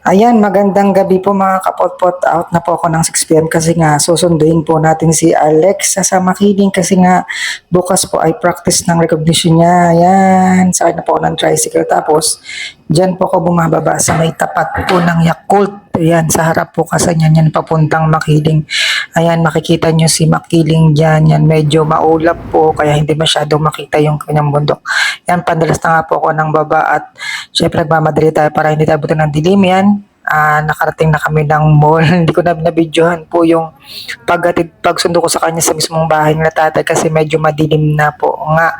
Ayan, magandang gabi po mga kapotpot. Out na po ako ng 6 PM kasi nga susunduin po natin si Alex sa Makiling kasi nga bukas po ay practice ng recognition niya. Ayan, sakay na po ako ng tricycle. Tapos, dyan po ako bumababa sa may tapat po ng Yakult. Ayan, sa harap po kasi niyan yan papuntang Makiling. Ayan, makikita nyo si Makiling dyan. Yan, medyo maulap po kaya hindi masyadong makita yung kanyang bundok. Yan, pandalas na nga po ako ng baba at syempre nagmamadali tayo para hindi tayo buta ng dilim yan. Nakarating na kami ng mall. Hindi ko na nabidyohan po yung pagsundo ko sa kanya sa mismong bahay nila tatay kasi medyo madilim na po nga.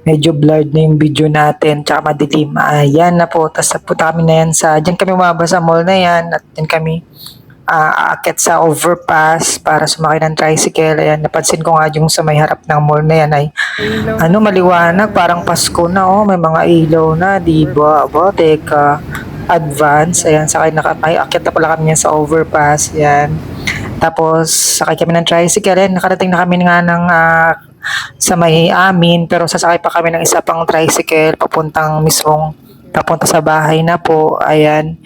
Medyo blurred na yung video natin, tsaka madilim. Ayan na po, tapos napunta kami na yan diyan kami umabot sa mall na yan at diyan kami aakyat sa overpass para sumakay ng tricycle. Ayan, napansin ko nga yung sa may harap ng mall na yan ay maliwanag, parang Pasko na oh, may mga ilaw na, di ba? Aba, teka, advance. Ayan, akyat na pala kami yan sa overpass. Yan. Tapos, sakay kami ng tricycle. Ayan, nakarating na kami nga ng sa may amin, pero sasakay pa kami ng isa pang tricycle papunta sa bahay na po. Ayan.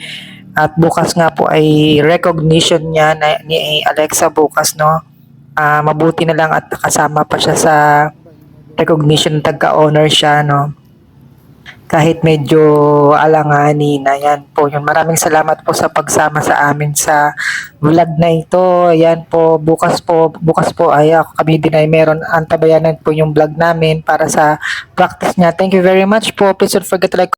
At bukas nga po ay recognition niya ni Alexa bukas, no? Mabuti na lang at kasama pa siya sa recognition, tagka-honor siya, no? Kahit medyo alanganin na yan po yun. Maraming salamat po sa pagsama sa amin sa vlog na ito. Ayan po, bukas po ay kami din ay meron antabayanan po yung vlog namin para sa practice niya. Thank you very much po. Please don't forget to like,